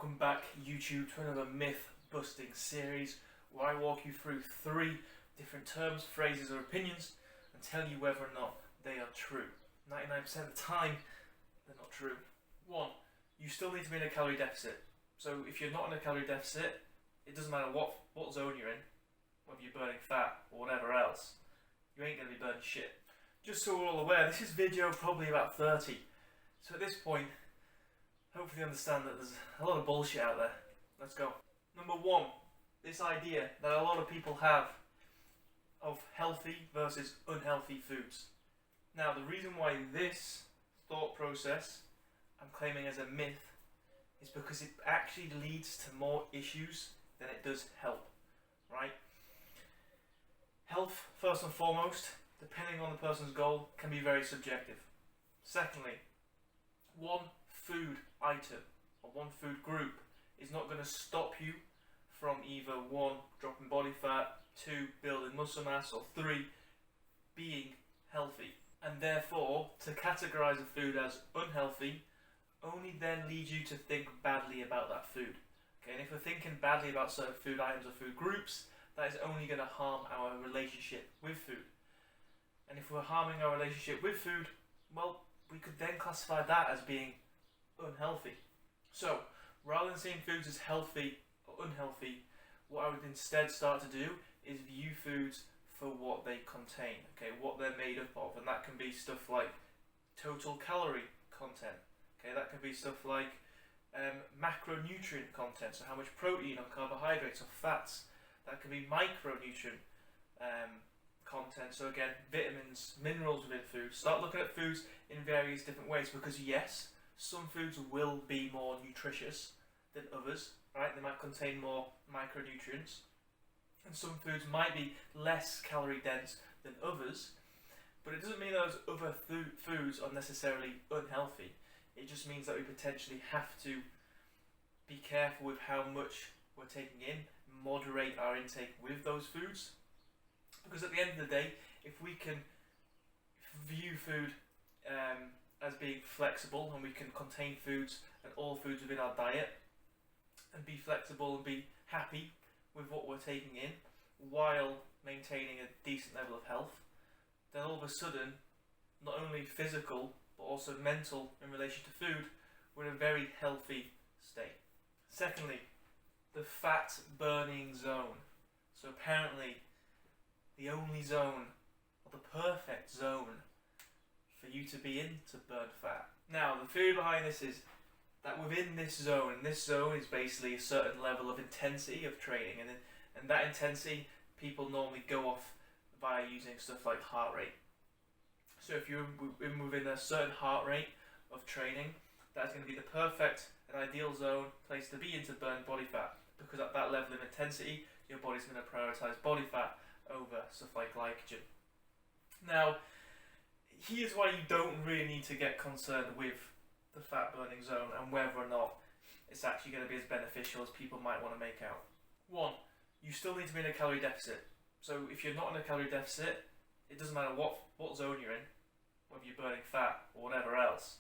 Welcome back, YouTube, to another myth-busting series where I walk you through 3 different terms, phrases or opinions and tell you whether or not they are true. 99% of the time, they're not true. 1. You still need to be in a calorie deficit. So if you're not in a calorie deficit, it doesn't matter what zone you're in, whether you're burning fat or whatever else, you ain't going to be burning shit. Just so we're all aware, this is video probably about 30. So at this point, hopefully you understand that there's a lot of bullshit out there. Let's go. Number 1, this idea that a lot of people have of healthy versus unhealthy foods. Now, the reason why this thought process I'm claiming as a myth is because it actually leads to more issues than it does help, right? Health, first and foremost, depending on the person's goal, can be very subjective. Secondly, one food item or one food group is not going to stop you from either 1, dropping body fat, 2, building muscle mass, or 3, being healthy. And therefore, to categorize a food as unhealthy only then leads you to think badly about that food. Okay, and if we're thinking badly about certain food items or food groups, that is only going to harm our relationship with food. And if we're harming our relationship with food, well, we could then classify that as being unhealthy. So, rather than seeing foods as healthy or unhealthy, what I would instead start to do is view foods for what they contain, okay, what they're made up of, and that can be stuff like total calorie content, okay, that can be stuff like macronutrient content, so how much protein or carbohydrates or fats, that can be micronutrient content, so again, vitamins, minerals within food. Start looking at foods in various different ways, because yes, some foods will be more nutritious than others, right? They might contain more micronutrients, and some foods might be less calorie dense than others, but it doesn't mean those other foods are necessarily unhealthy. It just means that we potentially have to be careful with how much we're taking in, moderate our intake with those foods, because at the end of the day, if we can view food as being flexible, and we can contain foods and all foods within our diet, and be flexible and be happy with what we're taking in while maintaining a decent level of health, then all of a sudden, not only physical but also mental in relation to food, we're in a very healthy state. Secondly, the fat burning zone. So apparently the only zone, or the perfect zone for you to be in to burn fat. Now, the theory behind this is that within this zone, and this zone is basically a certain level of intensity of training, and that intensity people normally go off via using stuff like heart rate. So if you're within a certain heart rate of training, that's going to be the perfect and ideal zone, place to be in to burn body fat, because at that level of intensity, your body's going to prioritize body fat over stuff like glycogen. Now, here's why you don't really need to get concerned with the fat burning zone and whether or not it's actually going to be as beneficial as people might want to make out. 1, you still need to be in a calorie deficit. So if you're not in a calorie deficit, it doesn't matter what zone you're in, whether you're burning fat or whatever else,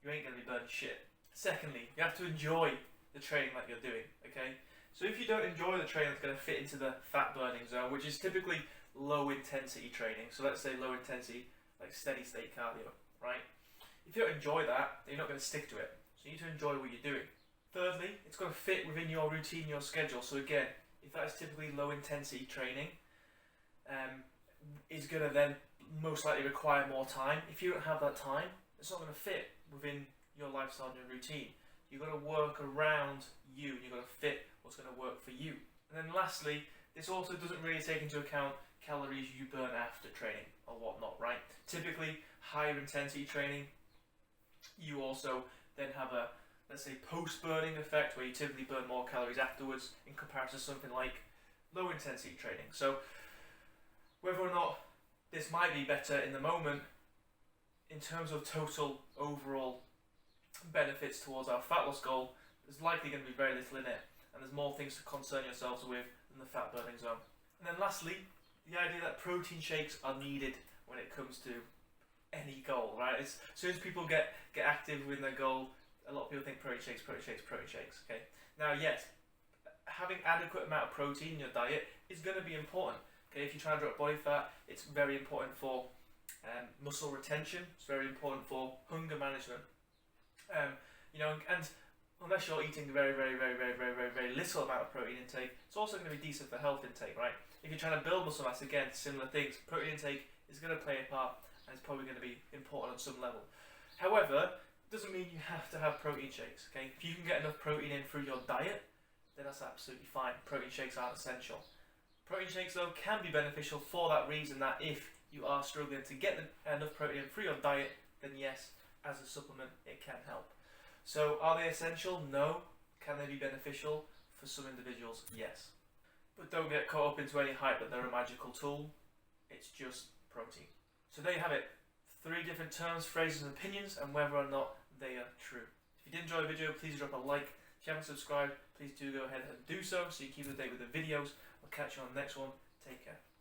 you ain't going to be burning shit. Secondly, you have to enjoy the training that you're doing, okay? So if you don't enjoy the training that's going to fit into the fat burning zone, which is typically low intensity training, so let's say low intensity, like steady state cardio, right? If you don't enjoy that, then you're not going to stick to it. So you need to enjoy what you're doing. Thirdly, it's got to fit within your routine, your schedule. So again, if that is typically low intensity training, is going to then most likely require more time. If you don't have that time, it's not going to fit within your lifestyle and your routine. You've got to work around you, and you've got to fit what's going to work for you. And then lastly, this also doesn't really take into account calories you burn after training or whatnot, right? Typically, higher intensity training, you also then have a, let's say, post-burning effect where you typically burn more calories afterwards in comparison to something like low intensity training. So whether or not this might be better in the moment, in terms of total overall benefits towards our fat loss goal, there's likely going to be very little in it, and there's more things to concern yourselves with than the fat burning zone. And then lastly, the idea that protein shakes are needed when it comes to any goal, right? As soon as people get active with their goal, a lot of people think protein shakes. Okay. Now, yes, having adequate amount of protein in your diet is going to be important. Okay, if you're trying to drop body fat, it's very important for muscle retention. It's very important for hunger management. You know, and unless you're eating very little amount of protein intake, it's also going to be decent for health intake, right? If you're trying to build muscle mass, again, similar things. Protein intake is going to play a part, and it's probably going to be important on some level. However, it doesn't mean you have to have protein shakes. Okay, if you can get enough protein in through your diet, then that's absolutely fine. Protein shakes aren't essential. Protein shakes, though, can be beneficial for that reason, that if you are struggling to get enough protein in through your diet, then yes, as a supplement, it can help. So, are they essential? No. Can they be beneficial? For some individuals, yes. But don't get caught up into any hype that they're a magical tool. It's just protein. So there you have it. 3 different terms, phrases, and opinions, and whether or not they are true. If you did enjoy the video, please drop a like. If you haven't subscribed, please do go ahead and do so you keep up to date with the videos. I'll catch you on the next one. Take care.